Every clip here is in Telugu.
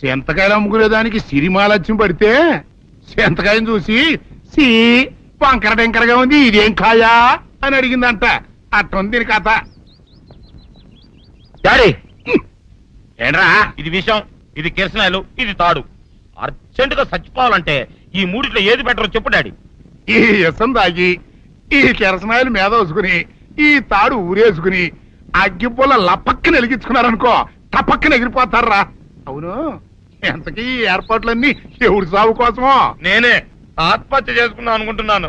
సెంతకాయలు అమ్ముకునేదానికి సిరిమాలత్యం పడితే సెంతకాయని చూసి సి వంకర టెంకరగా ఉంది, ఇదేం కాయా అని అడిగిందంట. అట్టుంది దీని కథ. డాడీ ఏంట్రా ఇది విషయం, ఇది కిరసనాయలు, ఇది తాడు. అర్జెంట్ గా చచ్చిపోవాలంటే ఈ మూడిట్లో ఏది బెటర్ చెప్పు డాడీ. ఈ ఇసం తాగి ఈ కిరసనాయలు మీద వేసుకుని ఈ తాడు ఊరేసుకుని అగ్గిపుల్ల లపక్కన వెలిగించుకున్నారనుకో టపక్కన ఎగిరిపోతారా. అవును, ఎంతకీ ఈ ఏర్పాట్లన్నీ ఎవరి సాగు కోసమో? నేనే ఆత్మహత్య చేసుకుందాం అనుకుంటున్నాను.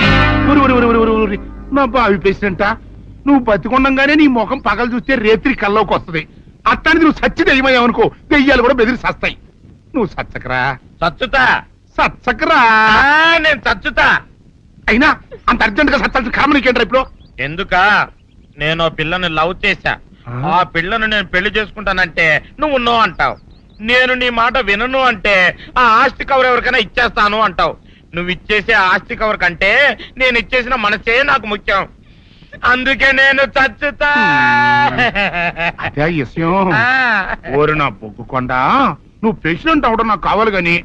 నా బావి పేసినంట, నువ్వు బతికొండంగానే నీ ముఖం పగలు చూస్తే రేత్రి కల్లోకి వస్తుంది. అట్టానికి నువ్వు సచ్చి దెయ్యమయ్యావనుకో దెయ్యాలు కూడా బెదిరి సస్తాయి. నువ్వు సచ్చకరా. చచ్చుతా సచ్చకరా. నేను చచ్చుతా. అయినా అంత అర్జెంట్ గా సచ్చాల్సిన కారణం నీకేంట్రా ఇప్పుడు? ఎందుక నేను ఆ పిల్లని లవ్ చేశా. ఆ పిల్లను నేను పెళ్లి చేసుకుంటానంటే నువ్వు నో అంటావు. నేను నీ మాట వినను అంటే ఆ ఆస్తి కవర్ ఎవరికైనా ఇచ్చేస్తాను అంటావు. నువ్వు ఇచ్చేసే ఆస్తి కవర్ కంటే నేను ఇచ్చేసిన మనసే నాకు ముఖ్యం. అందుకే నేను చచ్చుతా. అదే విషయం. ఓరు నా బొగ్గుకొండ, నువ్వు ప్రెసిడెంట్ అవడం నాకు కావాలి గాని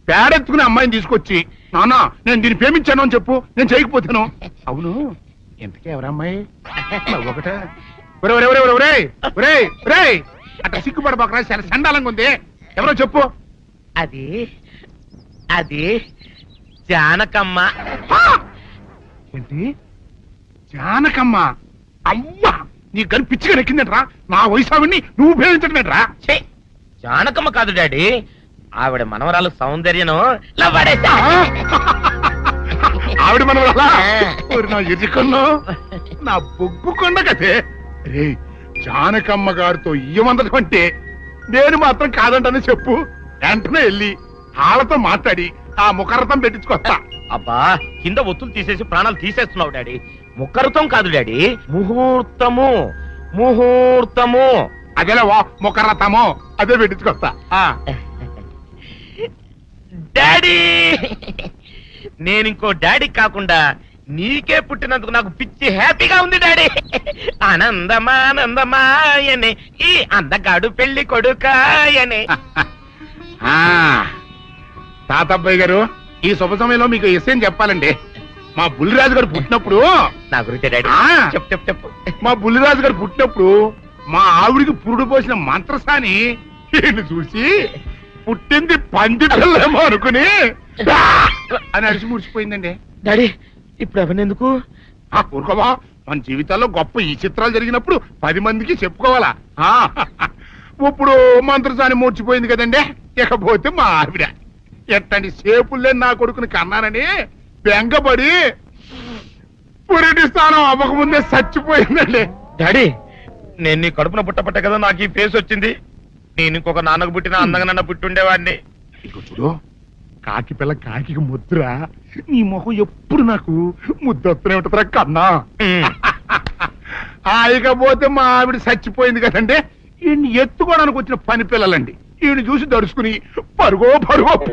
పేడెత్తుకునే అమ్మాయిని తీసుకొచ్చి నానా నేను దీన్ని ప్రేమించాను అని చెప్పు, నేను చేయకపోతాను. అవును, ఎంతకే ఎవరమ్మాయి? ఒకటే అట్లా సిగ్గుపడబాకరా, చాలా సండాలంగా ఉంది. ఎవరో చెప్పు. అది అది జానకమ్మ. ఏంటి జానకమ్మ? అమ్మా, నీ గని పిచ్చిగా నెక్కిందంట్రా. నా వయసావిని నువ్వు ప్రేమించడమేట్రా? జానకమ్మ కాదు డాడీ, ఆవిడ మనవరాలు సౌందర్యను ఆవిడ మనవరాలా? నా ఎదుకుల్లో నా బొగ్గుకొండ కదే. రే, జానకమ్మ గారితో ఇయ్యమందడం అంటే నేను మాత్రం కాదంటని చెప్పు. వెంటనే వెళ్ళి వాళ్ళతో మాట్లాడి ఆ ముఖరథం పెట్టించుకొస్తా. అబ్బా, కింద ఒత్తులు తీసేసి ప్రాణాలు తీసేస్తున్నావు డాడీ. ముఖరథం కాదు డాడీ, ముహూర్తము. ముహూర్తము అదేలా ముఖరథము, అదే పెట్టించుకొస్తా. డాడీ, నేను ఇంకో డాడీ కాకుండా నీకే పుట్టినందుకు నాకు పిచ్చి హ్యాపీగా ఉంది డాడీ. ఆనందమానందమాయనే ఈ అందగాడు పెళ్లి కొడుకాయనే. తాతబ్బాయి గారు, ఈ శుభ సమయంలో మీకు విషయం చెప్పాలండి. మా బుల్లిరాజు గారు పుట్టినప్పుడు నా గురించి డాడీ చెప్పు చెప్పు చెప్పు. మా బుల్లిరాజు గారు పుట్టినప్పుడు మా ఆవిడికి పురుడు పోసిన మంత్రసాని చూసి పుట్టింది పంది పిల్లేమో అనుకుని అని అడిచి ముడిచిపోయిందండి. డాడీ ఇప్పుడు ఎవరినెందుకు? ఊరుకోవా, మన జీవితాల్లో గొప్ప ఈ చిత్రాలు జరిగినప్పుడు 10 మందికి చెప్పుకోవాలా. ఇప్పుడు మంత్రసాని మూర్చిపోయింది కదండి. ఇకపోతే మా ఆవిడ ఎట్టండి సేపుల్లే నా కొడుకుని కన్నానని బెంగపడి పురిటి స్థానం అవ్వకముందే చచ్చిపోయిందండి. డాడీ, నేను నీ కడుపున పుట్టపట్ట కదా నాకు ఈ ఫేస్ వచ్చింది. నేను ఇంకొక నాన్నకు పుట్టిన అందంగా నన్ను పుట్టి ఉండేవాడిని. ఇక చూడు, కాకి పిల్ల కాకి ముద్దురా. నీ మొహం ఎప్పుడు నాకు ముద్దొత్తనే ఉంటుందిరా కన్నా. ఇకపోతే మా ఆవిడ చచ్చిపోయింది కదండి. ఈయన్ని ఎత్తుకోవడానికి వచ్చిన పని పిల్లలండి. ఈయన చూసి దడుచుకుని పరుగో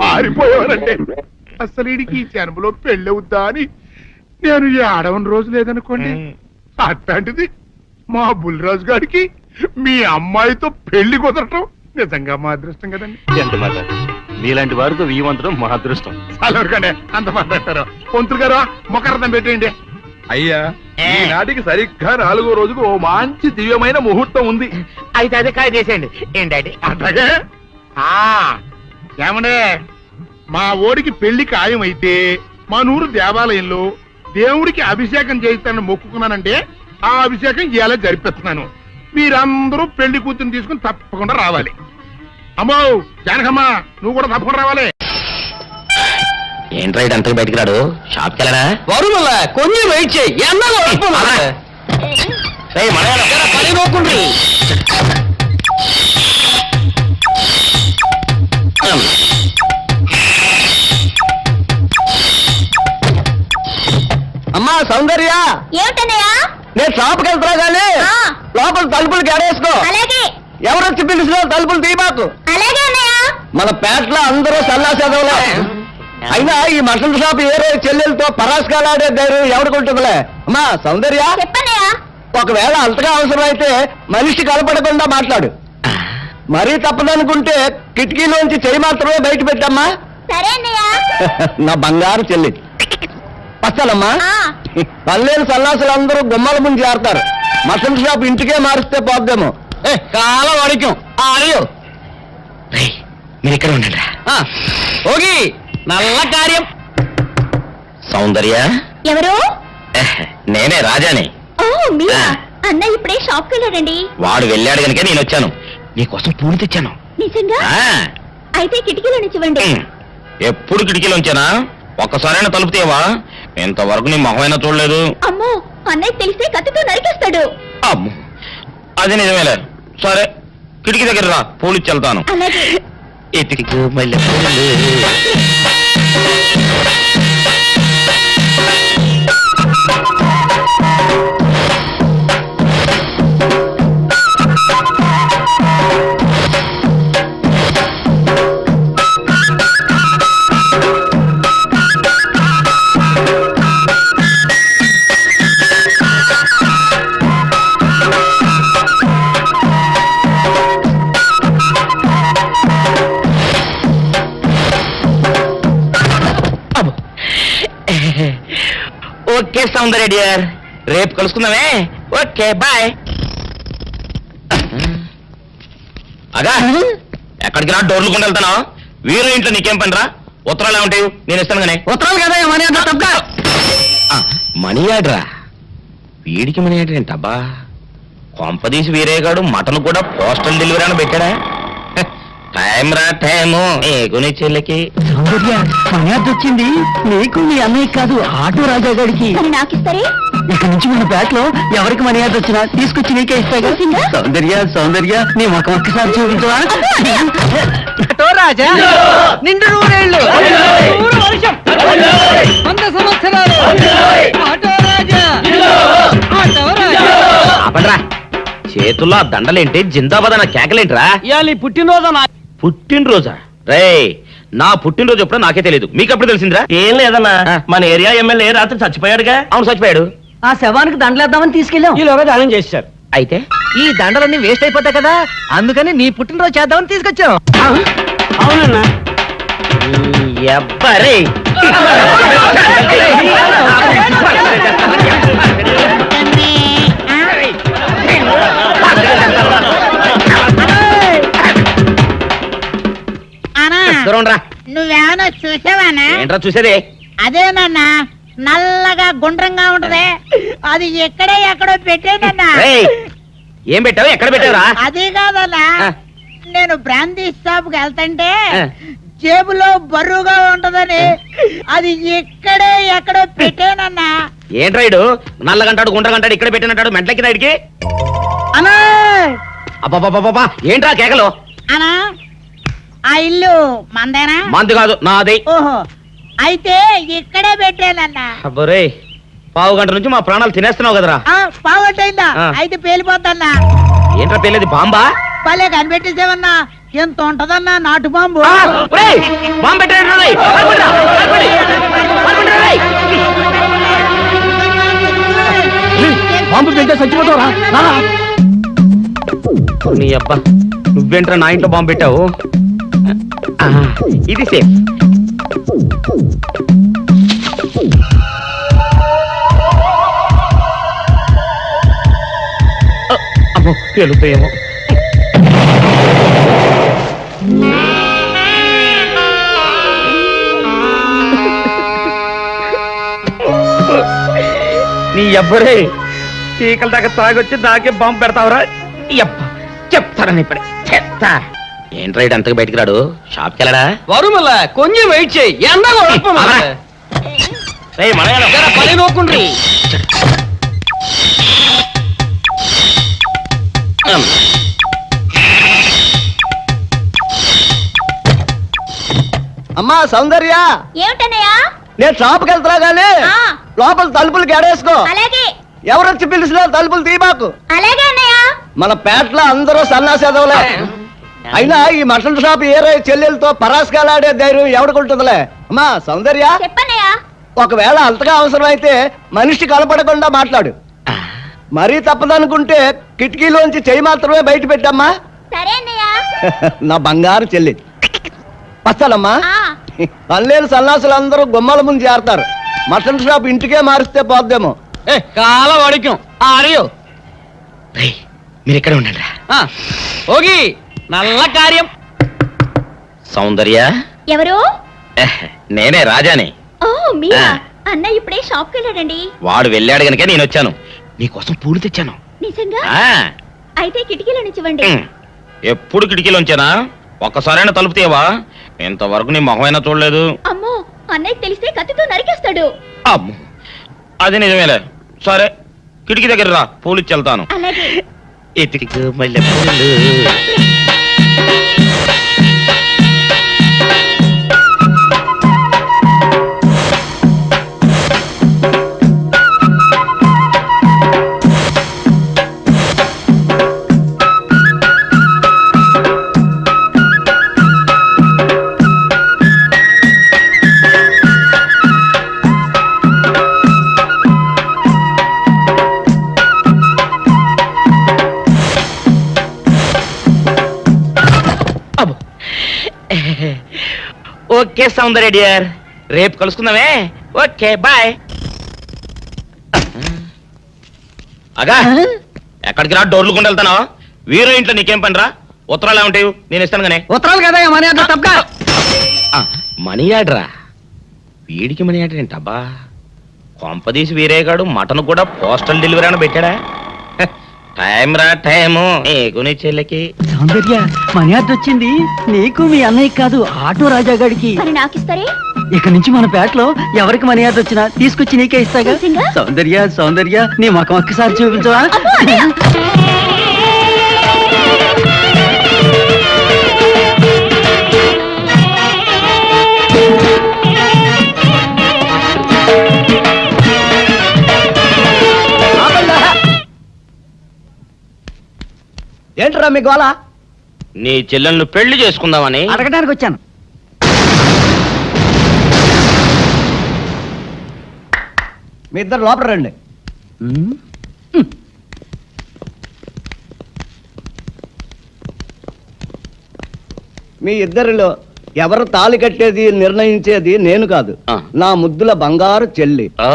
పారిపోయేవారండి. అసలు ఈడికి ఈ జన్మలో పెళ్ళవుద్దా అని నేను ఆడవని రోజు లేదనుకోండి. అట్లాంటిది మా బుల్లిరాజు గారికి మీ అమ్మాయితో పెళ్లి కుదరటం నిజంగా మా అదృష్టం కదండి. ఎంత మాట, మీలాంటి వారితో వీయమంతరం మా అదృష్టం. చాలవరకండి అంత మాట్లాడతారు. పొంతులు గారు మొకరథం పెట్టేయండి. అయ్యా, ఈనాటికి సరిగ్గా 4వ రోజుకు ఓ మంచి దివ్యమైన ముహూర్తం ఉంది. అయితే అదే కాయ చేసేయండి. ఏం డాడీ? అట్లాగే. ఏమండే, మా ఓడికి పెళ్లి ఖాయం అయితే మా నూరు దేవాలయంలో దేవుడికి అభిషేకం చేయిస్తానని మొక్కుకున్నానంటే ఆ అభిషేకం ఇలా జరిపిస్తున్నాను. మీరందరూ పెళ్లి కూతురు తీసుకుని తప్పకుండా రావాలి. అమ్మో జానకమ్మ, నువ్వు కూడా తప్పకుండా రావాలి. ఏంట్రా అంతకు బయటికి రాడు? షాప్కి వెళ్ళరా? కొంచెం వెయిట్ చేయి. పని నోకుండ్రి. అమ్మా సౌందర్య, ఏమిటన్నయ్యా? నేను షాప్కి వెళ్తున్నా గానీ లోపల తలుపులు గడేసుకో. అలాగే. ఎవరొచ్చి పిలిచినా తలుపులు తీయబాకు. అలాగే అన్నయ్య. మన పేటలో అందరూ సల్లాసేదవులే. అయినా ఈ మటన్ షాప్ ఏ రోజు చెల్లెలతో పరాస్కాలాడే ధైర్యం ఎవరికుంటుందిలే. అమ్మా సౌందర్య, చెప్పన్నయ్యా. ఒకవేళ అంతగా అవసరం అయితే మనిషి కలపడకుండా మాట్లాడు. మరీ తప్పదనుకుంటే కిటికీలోంచి చెయ్యి మాత్రమే బయట పెట్టమ్మా. సరే అన్నయ్య. నా బంగారు చెల్లి. వస్తానమ్మా. పల్లెలు సన్నాసులు అందరూ గుమ్మల ముందు చేరతారు. మటన్ షాప్ ఇంటికే మారిస్తే పోద్దేమో. కాలం అడిగాం అడియో. మీరు ఇక్కడ ఉండండి. ఓగి నల్ల కార్యం. సౌందర్య ఎవరు? నేనే రాజాని. ఓ మీరా? అన్నయ్య ఇప్పుడే షాప్కి వెళ్ళాడండి. వాడు వెళ్ళాడు కనుక నేను వచ్చాను. నీకోసం పూలు తెచ్చాను. నిజంగా? అయితే కిటికీలో నుంచి ఇవ్వండి. ఎప్పుడు కిటికీలో ఉంచానా? ఒక్కసారైనా తలుపు తీయవా? ఇంతవరకు నీ మొహమైనా చూడలేదు. అమ్మో, అన్నయ్య తెలిస్తే కత్తితో నరికేస్తాడు. అమ్మో, అది నిజమేలే. సరే, కిటికీ దగ్గర రా, పూలు ఇచ్చి వెళ్తాను. అలాగే. ఎతికి మళ్ళీ ఓకే సౌందర్య డియర్, రేపు కలుసుకుందామే. Okay bye. అగా ఎక్కడికి రా, డోర్లు కొండ వెళ్తానా? వీరు ఇంట్లో నీకేం పని రా? ఉత్తరాలు ఏమంటాయి? నేను ఇస్తాను కానీ. ఉత్తరాలు కదా మనీ ఆర్డర్. మనీ ఆర్డరా? వీడికి మనీ ఆర్డర్ ఏంటబ్బా? కొంపదీసి వీరేగాడు మటన్ కూడా పోస్టల్ డెలివరీ అని పెట్టాడా? టైం రా టైము నీకు నీ చెల్లికి. సౌందర్య మర్యాద వచ్చింది నీకు నీ అన్నయ్య కాదు, ఆటో రాజా గారికి. మరి నాకు ఇస్తారే? ఇక్కడి నుంచి మన బ్యాట్ లో ఎవరికి మర్యాద వచ్చినా తీసుకొచ్చి నీకే ఇస్తాగా. సౌందర్య సౌందర్య నీ ముఖం ఒక్కసారి చూపించవా? ఆటో రాజా నిండు నూరేళ్ళు, నూరు వర్షం, 100 సంవత్సరాలు. ఆటో రాజా, ఆటో రాజా. ఆపండ్రా, చేతుల్లో ఆ దండలేంటి? జిందాబాద్ అన్న కేకలేంట్రా? ఇవాళ పుట్టినరోజు. పుట్టినరోజా? రే, నా పుట్టినరోజు ఎప్పుడో నాకే తెలియదు, మీకెప్పుడు తెలిసిందిరా? ఏం లేదన్నా, మన ఏరియా ఎమ్మెల్యే రాత్రి చచ్చిపోయాడుగా. అవును, చచ్చిపోయాడు. ఆ శవానికి దండలేద్దామని తీసుకెళ్ళాం. ఈలోగా దానం చేశారు. అయితే ఈ దండలన్నీ వేస్ట్ అయిపోతాయి కదా, అందుకని నీ పుట్టినరోజు చేద్దామని తీసుకొచ్చాం. అవునన్నా. ఎవ్వరే నువ్వేమన్నా చూసావానా? ఏంట్రా చూసేది? అదేనన్నా, నల్లగా గుండ్రంగా ఉంటది, అది ఎక్కడో పెట్టేనన్నా. రేయ్, ఏం పెట్టావు? ఎక్కడ పెట్టావురా? అది కాదన్నా, ఆ. నేను బ్రాందీ షాప్ కి వెళ్తుంటే ఆ. జేబులో బరువుగా ఉంటదని అది ఎక్కడో పెట్టేనన్నా. ఏంట్రా ఇడు నల్లగంటాడు గుండ్రగంటాడు ఇక్కడ పెట్టినట్టాడు మెంట్లకి రైడ్కి? అన్నా అబ్బాబాబాబా, ఏంట్రా కేకలు? అన్నా, ఆ ఇల్లు మందేనా? మంది కాదు, నాది. ఓహో, అయితే ఇక్కడే పెట్టానన్నా. అబ్బోరే, పావు గంట నుంచి మా ప్రాణాలు తినేస్తున్నావు కదరా. పావట్టయిందా? ఆ. అయితే పేలిపోద్దన్నా. ఏంట్రా పెళ్ళేది? బాంబా? భలే కనిపెట్టేసేవన్నా, ఎంత ఉంటదన్నా నాటు బాంబు. బాంబు పెట్టాడు. బాంబు తింటే చచ్చిపోతావురా. నీ అబ్బా, నువ్వేంట్రా నా ఇంట్లో బాంబు పెట్టావు? ఇది సేఫ్. అమ్మో, పేలుతాయేమో. నీ అబ్బరే, చీకల దాకా తాగొచ్చి నాకే బాంబు పెడతావురా? చెప్తారని ఇప్పుడే చెప్తా. ఏంట్రా ఇటు అంతకు బయటికి రాడు? షాప్కి వెళ్ళడా? వరుమల కొంచెం వెయిట్ చేయి. పని నోకుండ్రి. అమ్మా సౌందర్య, ఏమిటన్నయ్యా? నేను షాప్కి వెళ్తున్నా గానీ ఆ. లోపల తలుపులు గడేసుకో. అలాగే. ఎవరొచ్చి పిలిచినా తలుపులు తీయబాకు. అలాగే అన్నయ్య. మన పేటలో అందరూ సన్నాసేదవులే. అయినా ఈ మటన్ షాప్ ఏరే చెల్లెలతో పరాస్కాలాడే ధైర్యం ఎవడుకుంటుందిలే. అమ్మా సౌందర్య, చెప్పన్నయ్య. ఒకవేళ అంతగా అవసరమైతే మనిషి కనపడకుండా మాట్లాడు. మరీ తప్పదనుకుంటే కిటికీలోంచి చెయ్యి మాత్రమే బయట పెట్టమ్మా. సరే అన్నయ్య. నా బంగారు చెల్లి వస్తానమ్మా. ఆ, పల్లెలు సన్నాసులు అందరూ గుమ్మల ముందు చేరతారు. మటన్ షాప్ ఇంటికే మారిస్తే పోద్దేమో. కాల వడికం ఆరియో మీరు ఇక్కడే ఉండండి. ఓగి నల్ల కార్యం. సౌందర్య, ఎవరు? నేనే రాజాని. ఓ మీరా? ఆ. అన్న ఇప్పుడే షాప్కి వెళ్ళాడండి. వాడు వెళ్ళాడు గనుక నేను వచ్చాను. నీకోసం పూలు తెచ్చాను. నిజంగా? ఆ, అయితే కిటికీలో నుంచివ్వండి. ఎప్పుడు కిటికీలోంచానా? ఒక్కసారైనా తలుపు తీయవా? ఇంతవరకు నీ మొహమైనా చూడలేదు. అమ్మో, అన్నయ్యకి తెలిస్తే కత్తితో నరికేస్తాడు. అమ్మో, అది నిజమేలే. సరే, కిటికీ దగ్గర రా, పూలు ఇచ్చి వెళ్తాను. అలాగే. ఎతికి మల్లె పూలు. అబ్బో. ఓకే సౌందర్య డియర్, రేపు కలుసుకుందామే. Okay bye. అగా ఎక్కడికి రా, డోర్లు కొండ వెళ్తానా? వీరో ఇంట్లో నీకేం పని రా? ఉత్తరాలు ఏమంటాయి? నేను ఇస్తాను గానే. ఉత్తరాలు కదా మనీ ఆర్డర్ తప్ప. మనీ ఆర్డరా? వీడికి మనీ ఆర్డర్ ఏంటబ్బా? కొంపదీసి వీరేగాడు మటన్ కూడా పోస్టల్ డెలివరీ అని పెట్టాడా? టైం రా టైము నీకు నీ చెల్లికి. సౌందర్య మనీ ఆర్డర్ వచ్చింది. నీకు మీ అన్నయ్య కాదు, ఆటో రాజా గారికి. మరి నాకిస్తారే? ఇక నుంచి మన పేటలో ఎవరికి మనీ ఆర్డర్ వచ్చినా తీసుకొచ్చి నీకే ఇస్తాగా. నిజంగా? సౌందర్య సౌందర్య నీ ముఖం ఒక్కసారి చూపించవా? అబ్బో, అన్నయ్య! ఏంట్రా మీ గోళ? నీ చెల్లెళ్ళు పెళ్లి చేసుకుందామని. అడగడానికి వచ్చాను. మీ ఇద్దరు లోపల రండి. మీ ఇద్దరిలో ఎవరు తాళి కట్టేది నిర్ణయించేది నేను కాదు, ఆ. నా ముద్దుల బంగారు చెల్లి. ఓ.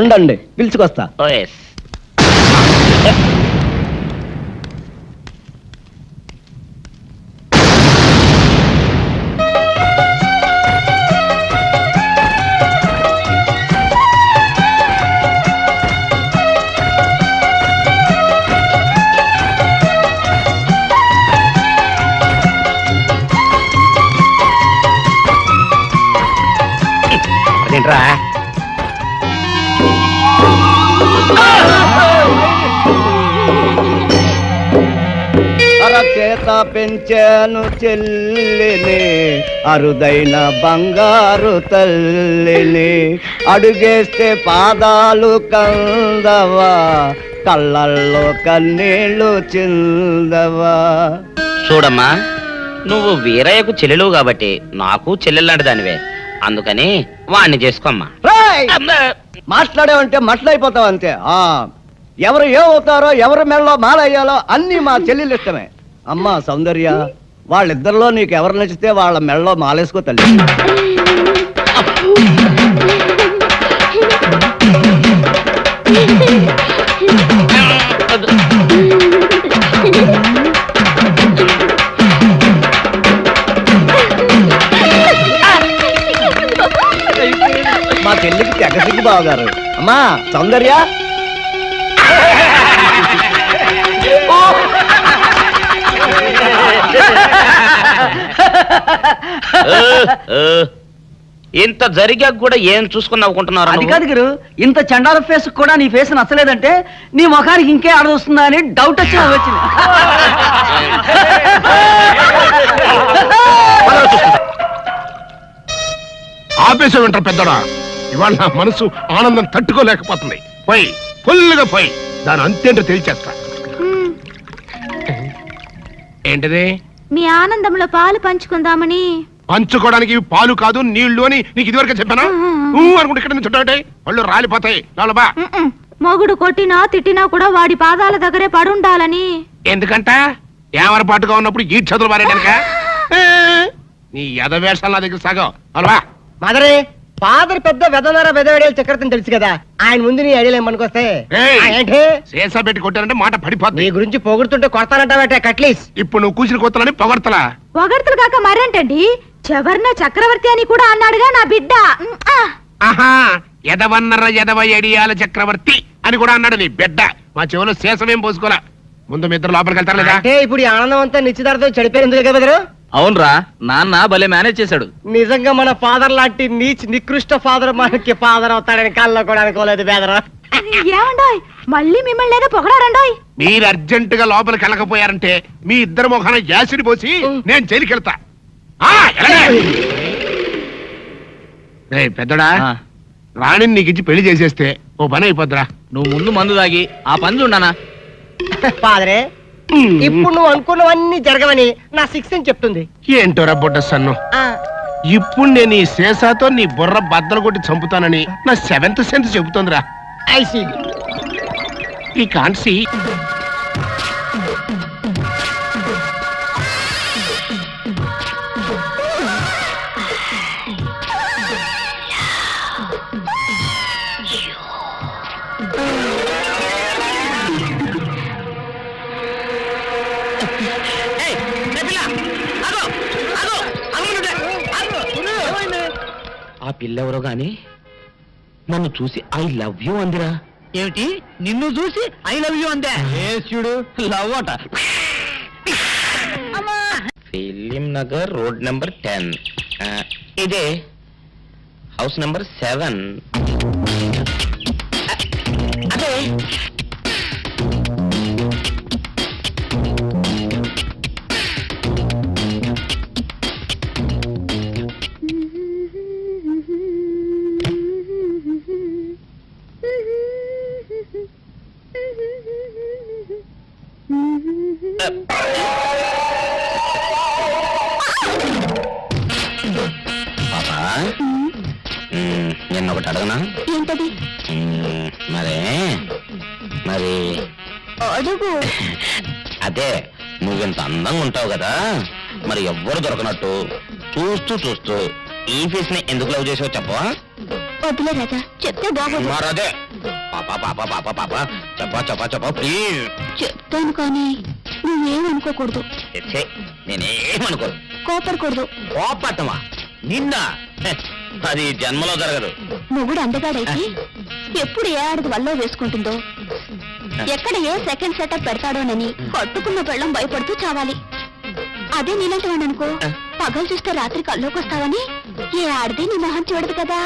ఉండండి, పిలుచుకొస్తా. ఓ ఎస్. అదేంట్రా? అరచేత పెంచాను చెల్లిని, అరుదైన బంగారు తల్లిని. అడుగేస్తే పాదాలు కందవా, కళ్ళల్లో కన్నీళ్ళు చిందవా. చూడమ్మా, నువ్వు వీరయ్యకు చెల్లెలు కాబట్టి నాకు చెల్లెల్లాంటి దానివే. అందుకని వాణ్ణి చేసుకోమ్మా. రేయ్! మాట్లాడేవంటే మట్లయిపోతావు అంతే. ఎవరు ఏమవుతారో, ఎవరి మెళ్ళలో మాలయ్యాలో అన్ని మా చెల్లెలు ఇష్టమే. అమ్మా సౌందర్య, వాళ్ళిద్దరిలో నీకు ఎవరు నచ్చితే వాళ్ళ మెళ్ళలో మాలేసుకో తల్లి. మా చెల్లికి తెగసిగ్గు బావగారు. అమ్మా సౌందర్య, ఇంత జరిగాక కూడా ఏం చూసుకుని నవ్వుకుంటున్నారు? అది కాదు గురు, ఇంత చండాల ఫేస్ కూడా నీ ఫేస్ నచ్చలేదంటే నీ ముఖానికి ఇంకే ఆడదొస్తుందా అని డౌట్ వచ్చి వచ్చింది. ఆపేసే వింటారు పెద్దడా. ఇవాళ నా మనసు ఆనందం తట్టుకోలేకపోతుంది. పోయి ఫుల్గా పోయి దాని అంతేంటో తెలిచేస్తా. ఏంటిది? మీ ఆనందంలో పాలు పంచుకుందామని. పంచుకోవడానికి ఇవి పాలు కాదు నీళ్లు అని నీకు ఇదివరకే చెప్పానా? నువ్వు అనుకుంటే ఇక్కడ నుంచి చుట్టాటే వాళ్ళు రాలిపోతాయి. బా మొగుడు కొట్టినా తిట్టినా కూడా వాడి పాదాల దగ్గరే పడుండాలని. ఎందుకంట ఏమరపాటుగా ఉన్నప్పుడు ఈ చదువులు మారేడానిక నీ ఎదవేషాలు నా దగ్గర సగం అలవా మదరే ఫాదర్ పెద్ద వెదనర వెదవేడేలు చక్రవర్తిని తెలుసు కదా, ఆయన ముందు నీ ఐడియా ఏమనుకొస్తే ఏంటి శేషా పెట్టి కొట్టానంటే మాట నీ పడిపోతుంది. గురించి పొగుడుతుంటే కొడతానంటావట కట్లీస్. ఇప్పుడు నువ్వు కూసిన కొత్తలని పొగడతలా? పొగడ్తలు కాక మరేంటండి, చెవర్న చక్రవర్తి అని కూడా అన్నాడుగా నా బిడ్డ. ఆహా, ఎదవన్నర ఎదవ ఎడియాల చక్రవర్తి అని కూడా అన్నాడు నీ బిడ్డ. మా చెవులో శేషమేం పోసుకోలా. ముందు మీ ఇద్దరు లోపలికి వెళ్తారు లేదా? అంటే ఇప్పుడు ఈ ఆనందం అంతా నిశ్చితార్థం చెడిపోయింది కదా బెదరు. అవునరా, నాన్న భలే మేనేజ్ చేశాడు. నిజంగా మన ఫాదర్ లాంటి నీచ్ నికృష్ట ఫాదర్ మనకి ఫాదర్ అవుతాడని కళ్ళలో కూడా అనుకోలేదు బెదరు. ఏమండోయ్, మళ్ళీ మిమ్మల్ని ఏదో పొగడారండోయ్. మీరు అర్జెంట్ గా లోపలికి వెళ్ళకపోయారంటే మీ ఇద్దరు ముఖాన యాసిడ్ పోసి నేను జైలుకి వెళ్తా. పెద్దడా, ఆ, రాణిని నీకు ఇచ్చి పెళ్లి చేసేస్తే ఓ పని అయిపోద్దిరా. నువ్వు ముందు మందు తాగి ఆ పని చూడనా. ఫాదరే, ఇప్పుడు నువ్వు అనుకున్నవన్నీ జరగవని నా సిక్స్ అని చెప్తుంది. ఏంటోరా బుడ్డ సన్ను, ఇప్పుడు నేను ఈ శేషాతో నీ బుర్ర బద్దలు కొట్టి చంపుతానని నా సెవెంత్ సెన్స్ చెబుతోందిరా. I see. ఈ కాన్సీ ఆ పిల్లెవరో గాని నన్ను చూసి ఐ లవ్ యూ అందిరా. ఏమిటి, నిన్ను చూసి ఐ లవ్ యూ అందే? చూడు, లవ్ అట. Film Nagar road number 10. ఇదే హౌస్ నెంబర్ 7. అదే నేను ఒకటి అడగనా? ఏంటది? మరి అడుగు. అదే, నువ్వెంత అందంగా ఉంటావు కదా, మరి ఎవ్వరు దొరకనట్టు చూస్తూ చూస్తూ ఈ ఫేస్ ని ఎందుకు లవ్ చేసావు చెప్పవా? వద్దులే రాజా, చెప్తే బాగోదు. మరదే పాప పాప పాప పాప చెప్పా ప్లీజ్. చెప్తాను కానీ నువ్వేమనుకోకూడదు. నేనేమనుకో. కోపడకూడదు. కోపట్టమా నిన్న? అది జన్మలో జరగదు. మొగుడు అందగాడైతే ఎప్పుడు ఏ ఆడది వల్ల వేసుకుంటుందో, ఎక్కడ ఏ సెకండ్ సెటప్ పెడతాడోనని కట్టుకున్న పెళ్ళం భయపడుతూ చావాలి. అదే నీలాంటి వాడు అనుకో, పగలు చూస్తే రాత్రి కల్లోకి వస్తావని ఏ ఆడది నీ మొహం చూడదు కదా.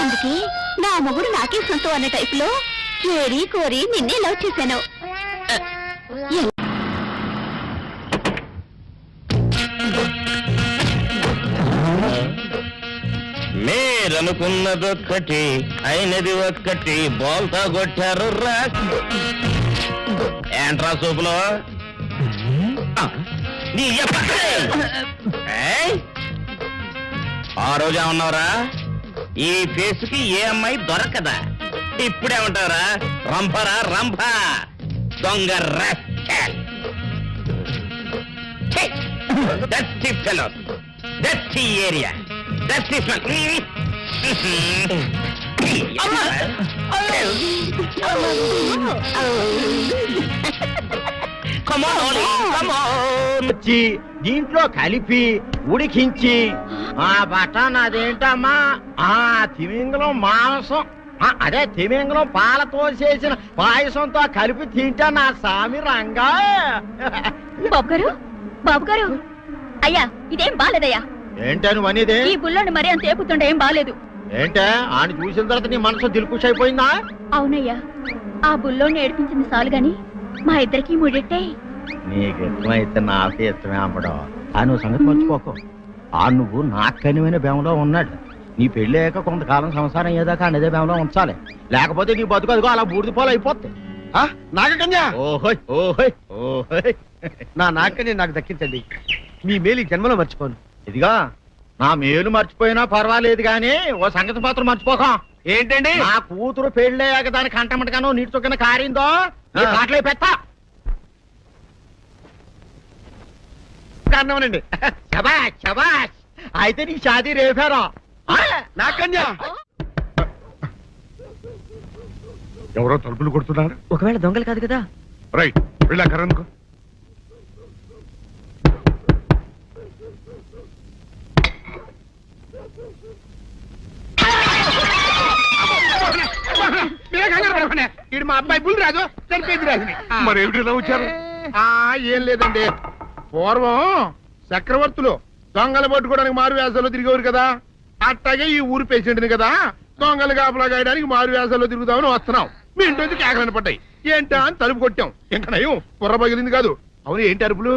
అందుకే నా మొగుడు నాకే సొంతం అన్న టైప్ లో ఏరి కోరి నిన్నే లవ్ చేశాను. మీరనుకున్నదొక్కటి అయినది ఒక్కటి, బోల్తా కొట్టారు రా. ఏంట్రా సూపులో నీ ఆ రోజా ఉన్నావురా, ఈ ఫేస్ కి ఏ అమ్మాయి దొరకదా. ఇప్పుడేమంటావురా, రంభరా రంభ దొంగ rascal. That's the fellow. That's the area. That's this one. Come on, Oli. Come on. వచ్చి దీంట్లో కలిపి ఉడికించి ఆ బటన్ అదేంటమ్మా, ఆ తిమింగలం మాంసం, అదే తిమింగలం పాలతో చేసిన పాయసంతో కలిపి తింటా నా సామి రంగా. బాబు గారు, అయ్యా ఇదేం బాలేదయ్యా. ఏంటా నువ్వు అనేది? ఈ బుల్లోని మరీ అంత ఏపుతుండే ఏం బాలేదు. ఏంటే ఆయన చూసిన తర్వాత నీ మనసు దిల్కుష్ అయిపోయిందా? అవునయ్యా, ఆ బుల్లోని ఏడిపించింది చాలు గాని మా ఇద్దరికి ముడిట్టే. నీకు ఇష్టమైతే నాకే ఇష్టమే అమ్మడం. ఆ నువ్వు సంగతి మర్చిపోకు. ఆ నువ్వు నాకనిమైన బేమలో ఉన్నాడు. నీ పెళ్లి అయ్యాక కొంతకాలం సంసారం ఏదాకా అనేదే బేమలో ఉంచాలి, లేకపోతే నీ బతుకు అదిగో అలా బూడిద పోలు అయిపోతుంది. నాగకన్యా, ఓహోయ్ ఓహోయ్ ఓహోయ్, నా నాగకన్య నాకు దక్కించండి. మీ మేలు ఈ జన్మలో మర్చిపోను. ఇదిగా నా మేలు మర్చిపోయినా పర్వాలేదు గానీ ఓ సంగతి మాత్రం మర్చిపోకం. ఏంటండి? నా కూతురు పెళ్ళయ్యాక దానికి కంటమటగానో నీటి చొక్కన కారిందో నీ కాటలే పెట్ట. కారణమనండి. శబాష్ శబాష్. అయితే నీ షాదీ రేపారా? నా కన్యా ఎవరో తలుపులు కొడుతున్నారు. ఒకవేళ దొంగలు కాదు కదా? రైట్ వెళ్ళా కరణ్కు. ఇడు మా అబ్బాయి బుల్ రాజు చనిపోయింది రాజుని. మరి ఏమిటి ఇలా వచ్చారు? ఏం లేదండి, పూర్వం చక్రవర్తులు దొంగలు పట్టుకోవడానికి మారు వేసాల్లో తిరిగేవారు కదా, అట్టాగే ఈ ఊరు పేషెంట్ని కదా దొంగలు కాపలా గాయడానికి మారు వేసాల్లో తిరుగుదామని వస్తున్నాం. మీ ఇంటి కేకలని పడ్డాయి. ఏంటా అని తలుపు కొట్టాం. ఇంకా నయం బుర్ర పగిలింది కాదు. అవును ఏంటి అరుపులు?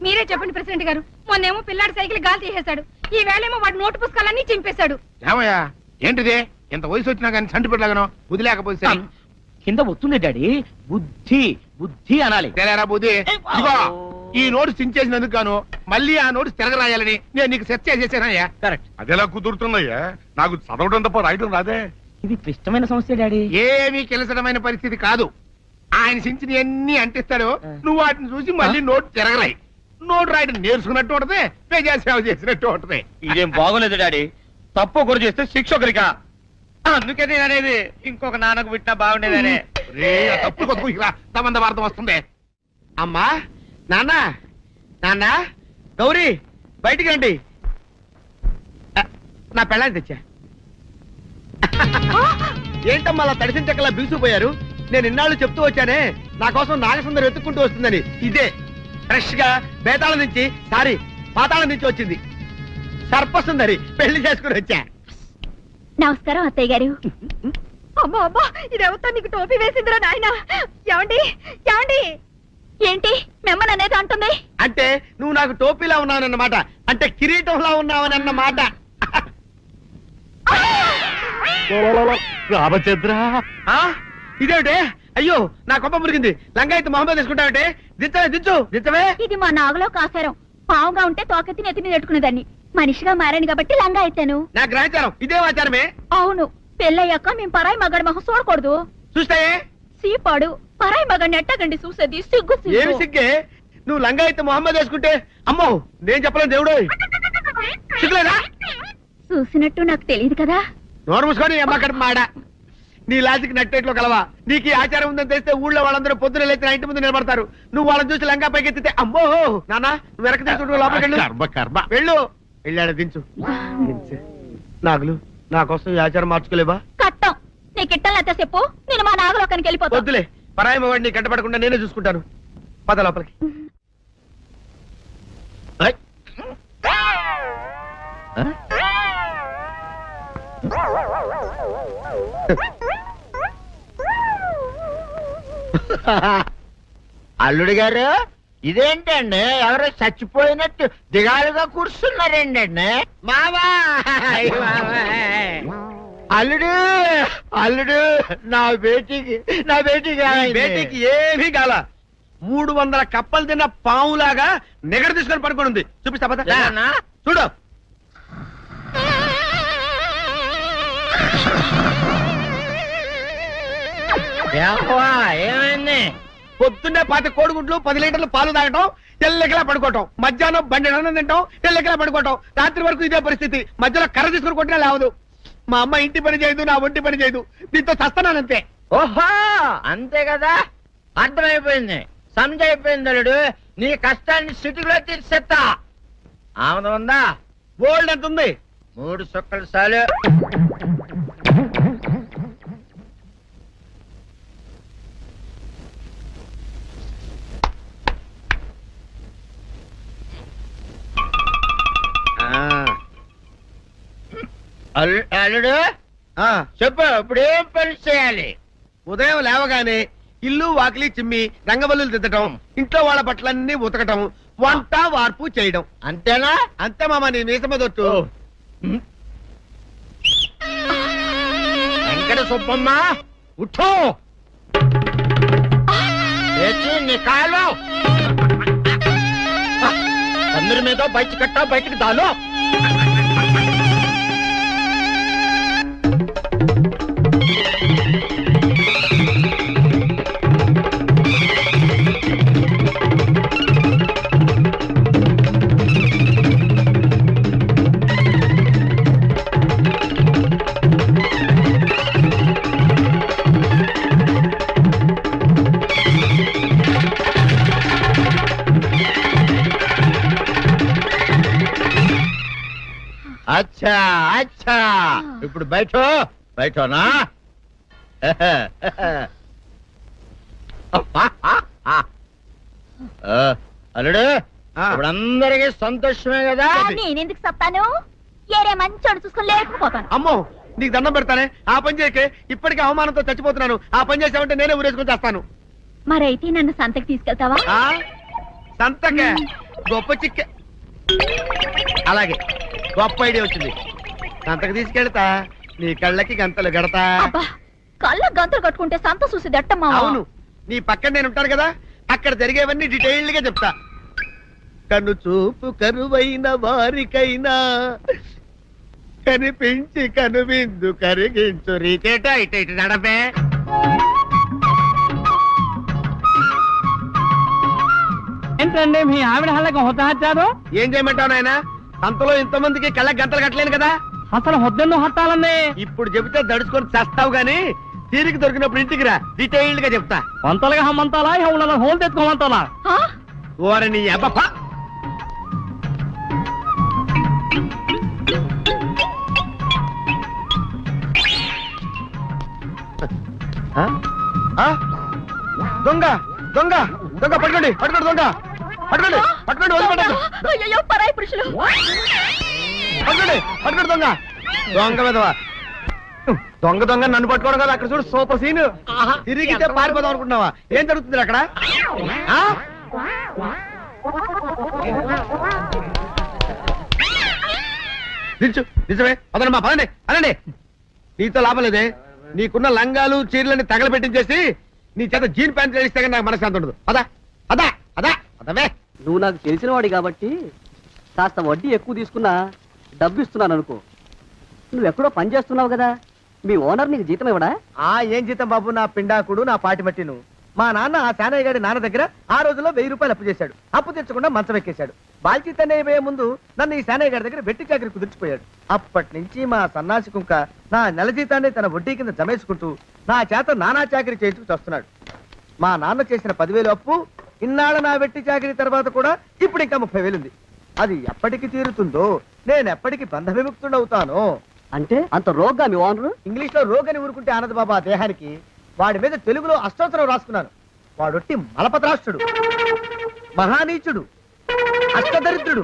మీరే చెప్పండి ప్రెసిడెంట్ గారు. మొన్నేమో పిల్లాడి సైకిల్ గాలి తీసేశాడు, ఈ వేళేమో వాడి నోటు పుస్తకాలన్నీ చింపేశాడు. ఏమయ్యా ఏంటిదే? ఇంత వయసు వచ్చినా కానీ సంటి పెట్టలాగనో బుద్ధి లేకపోతే కింద వస్తుంది డాడీ. బుద్ధి బుద్ధి అనాలి. తెలేరా బుద్ధి. ఇదిగో ఈ నోటు చించేసినందుకు గాను మళ్ళీ ఆ నోటు తిరగరాయాలని నేను నీకు సెట్ చేసేసానయ్యా. కరెక్ట్. అదెలా కుదురుతున్నాయ్యా? నాకు చదవడం తప్ప రాయటం రాదే. ఇది క్లిష్టమైన సమస్య డాడీ. ఏమీ కిలసడమైన పరిస్థితి కాదు. ఆయన చించిన ఎన్ని అంటిస్తాడు, నువ్వు వాటిని చూసి మళ్ళీ నోటు తిరగరాయి. నోటు రాయడం నేర్చుకున్నట్టు ఉంటది, ప్రజాసేవ చేసినట్టు ఉంటది. ఇదేం బాగోలేదు డాడీ. తప్పు ఒకరు చేస్తే శిక్ష ఒకరికా? అందుకే నేను అనేది ఇంకొక నాన్నకు పుట్టినా బాగుండేదనే. రే, ఆ తప్పుడు కొత్త ఇలా సంబంధ వార్త వస్తుంది. అమ్మా, నాన్న, నాన్న, గౌరీ బయటికి రండి. నా పెళ్ళాన్ని తెచ్చా. ఏంటమ్మా అలా తడిసిన చెక్కలా బిగుసిపోయారు? నేను ఇన్నాళ్ళు చెప్తూ వచ్చానే నా కోసం నాగసుందరం వెతుక్కుంటూ వస్తుందని. ఇదే ఫ్రెష్ గా బేతాళం నుంచి పాతాళం నుంచి వచ్చింది. సర్పసుందరి పెళ్లి చేసుకుని వచ్చా. నమస్కారం అత్తయ్య గారు. అమ్మా అమ్మా, ఇదేవతో నీకు టోపీ వేసిందిరా నాయన. ఏమండి ఏమండి? ఏంటి మిమ్మల్ని అనేది అంటుంది? అంటే నువ్వు నాకు టోపీలా ఉన్నావనన్నమాట. అంటే కిరీటంలా ఉన్నావని అన్నమాట. రామచంద్ర ఇదేమిటే? అయ్యో నా కొప్ప మురిగింది. లంగా అయితే మొహమ్మద్ తీసుకుంటావంటే దించవే. ఇది మా నాగలో కాసారం. పావుగా ఉంటే తోకెత్తి నెత్తి మీద పెట్టుకునేదాన్ని. మనిషిగా మారాను కాబట్టి లంగా అయితాను. నా గ్రహచారం ఇదే ఆచారమే. అవును, పెళ్ళయ్యాక మేము పరాయి మగాడి మొహం చూడకూడదు. చూస్తాయే సీపాడు పరాయి మగాడిని ఎట్టగండి చూసేది. సిగ్గు ఏమి సిగ్గే? నువ్వు లంగా అయితే మొహమ్మద్ వేసుకుంటే అమ్మో నేను చెప్పలేను దేవుడు. సిగ్గులేదా? చూసినట్టు నాకు తెలియదు కదా. నోరు మూసుకొని అమ్మకడ మాడ. నీ లాజిక్ నట్టేట్లో కలవా? నీకు ఈ ఆచారం ఉందని తెలిస్తే ఊళ్ళో వాళ్ళందరూ పొద్దున లేచి నా ఇంటి ముందు నిలబడతారు. నువ్వు వాళ్ళని చూసి లంగా పైకి ఎత్తితే అమ్మో నాన్న నువ్వు వెనక తీసుకుంటూ లోపలికి వెళ్ళు. వెళ్ళాడు దించు. నాగులు నా కోసం ఈ ఆచారం మార్చుకోలేవా? కట్టం నీకు ఇట్టలేతే చెప్పు, నేను మా నాగలోకానికి వెళ్ళిపోతా. వద్దులే, పరాయి వాడిని కంటపడకుండా నేనే చూసుకుంటాను. పద లోపలికి. అల్లుడు గారు ఇదేంటండి ఎవరో చచ్చిపోయినట్టు దిగాలుగా కూర్చున్నారేంటండి? మావా అల్లుడు అల్లుడు నా బేటీకి బేటీకి ఏమీ కాల. 300 కప్పలు తిన్న పావులాగా నిగడ తీసుకొని పడుకొని ఉంది. చూపిస్తా పద. చూడు ఏమైంది? పొద్దున్నే 10 కోడిగుడ్లు 10 లీటర్లు పాలు తాగటం, తెల్లెకలా పడుకోవటం. మధ్యాహ్నం బండి అన్నం తింటాం, తెల్లెకలా పడుకోవటం. రాత్రి వరకు ఇదే పరిస్థితి. మధ్యలో కర్ర తీసుకుని కొట్టినా లేవదు. మా అమ్మ ఇంటి పని చేయదు, నా ఒంటి పని చేయదు. దీంతో చస్తానంతే. ఓహో అంతే కదా, అర్థమైపోయింది, సమజైపోయింది. అల్లుడు నీ కష్టాన్ని సిటీలో తీర్చేస్తా. ఆమె ఉందా? గోల్డ్ ఎంత ఉంది? 3 సుక్కలు చాలు. అల్లుడు చెప్పు, ఇప్పుడు ఏం పని చేయాలి? ఉదయం లేవగానే ఇల్లు వాకిలి చిమ్మి రంగవల్లులు దిద్దటం, ఇంట్లో వాళ్ళ బట్టలన్నీ ఉతకటం, వంట వార్పు చేయడం. అంతేనా? అంతే మామ, నీ మీసమదొట్టు. వెంకట సుబ్బమ్మ ఉఠో, నీ కాలు అందరి మీద బయట కట్టా, బయటికి దాలో. అచ్చా అచ్చా ఇప్పుడు బయటనా అల్లుడు ఇప్పుడు అందరికీ సంతోషమే కదా నేనెందుకు చెప్తాను ఏరే మంచోడు చూసుకుని లేకపోతాను. అమ్మో నీకు దండం పెడతానే ఆ పని చేయకే ఇప్పటికే అవమానంతో చచ్చిపోతున్నాను ఆ పని చేసామంటే నేనే ఊరేసుకొని చేస్తాను మరైతే నన్ను సంతకి తీసుకెళ్తావా? సంతకే గొప్ప చిక్కే అలాగే గొప్ప ఐడియా వచ్చింది సంతకు తీసుకెళ్తా నీ కళ్ళకి గంతలు గడతా అబ్బా, కళ్ళ గంతులు కట్టుకుంటే సంత చూసి దట్టమ్మా. అవును నీ పక్కన నేను ఉంటాను కదా అక్కడ జరిగేవన్నీ డీటెయిల్డ్ గా చెప్తా కన్ను చూపు కరువైన వారికైనా కనిపించి కనువిందు కరిగించు రీకేట ఇటు ఇటు నడపే ఏంటండి మీ ఆవిడ హళ్ళకి హొత్తహచ్చారు? ఏం చేయమంటావు నాయన అంతలో ఇంతమందికి కళ్ళకి గంటలు కట్టలేను కదా అసలు హొద్దెన్ను హత్తాలండి. ఇప్పుడు చెబితే దడుచుకొని చేస్తావు గాని తీరికి దొరికినప్పుడు ఇంటికి రా డీటెయిల్డ్ గా చెప్తా వంతలుగా హమ్మంతాలా ఇక హోల్ తెచ్చుకోమంతాలా? ఓరి నీ అబ్బ దొంగ దొంగ దొంగ పట్టుకోండి పట్టుకోండి దొంగ పట్టుకోండి పట్టుకోండి వదిలిపెట్టండి అయ్యో పరాయి పురుషులు. పట్టుకోండి పట్టుకోండి దొంగ దొంగ విధవా దొంగ దొంగ నన్ను పట్టుకోవడం కదా అక్కడ చూడు సూపర్ సీన్ తిరిగితే పారిపోదాం అనుకుంటున్నావా ఏం జరుగుతుంది అక్కడ నిజమే పదండి పదండి అనండి నీతో లాభం లేదే నీకున్న లంగాలు చీరలని తగలబెట్టించేసి నీ చేత జీన్ ప్యాంట్ వేస్తే కానీ నాకు మనశ్శాంతి ఉండదు అదా అదా అదా అదవే నువ్వు నాకు తెలిసిన వాడి కాబట్టి కాస్త వడ్డీ ఎక్కువ తీసుకున్నా డబ్బు ఇస్తున్నాను అనుకో. నువ్వు ఎక్కడో పని చేస్తున్నావు కదా, మీ ఓనర్ నీకు జీతం ఇవ్వడా? ఏం జీతం బాబు నా పిండాకుడు నా పాటి మట్టిను మా నాన్న ఆ శానయ్య గారి నాన్న దగ్గర ఆ రోజుల్లో 1000 రూపాయలు అప్పు చేశాడు అప్పు తెచ్చకుండా మంచం ఎక్కేశాడు బాల్చితనే పోయే ముందు నన్ను ఈ శానయ్య గారి దగ్గర వెట్టి చాకరి కుదిర్చిపోయాడు అప్పటి నుంచి మా సన్నాసి కుంక నా నెల జీతాన్ని తన వడ్డీ కింద జమేసుకుంటూ నా చేత నానా చాకరీ చేయించుకు వస్తున్నాడు మా నాన్న చేసిన 10,000 అప్పు ఇన్నాళ్ళ నా వెట్టి చాకరీ తర్వాత కూడా ఇప్పుడు ఇంకా 30,000 ఉంది అది ఎప్పటికి తీరుతుందో నేను ఎప్పటికి బంధ విముక్తుడవుతానో అంటే అంత రోగ్గా మీ ఓనరు? ఇంగ్లీష్ లో రోగని ఊరుకుంటే ఆనంద్ బాబా దేహానికి వాడి మీద తెలుగులో అష్టోత్తరం రాసుకున్నాను వాడొట్టి మలపత్రాష్ట్రుడు మహానీచుడు అష్టదరిద్రుడు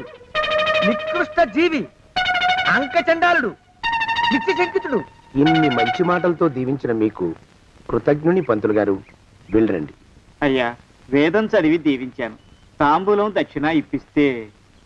నికృష్ట జీవి అంకచండాలుడు నిత్య శంకితుడు ఇన్ని మంచి మాటలతో దీవించిన మీకు కృతజ్ఞుని పంతులు గారు వెళ్ళరండి. అయ్యా వేదం చదివి దీవించాను, తాంబూలం దక్షిణ ఇప్పిస్తే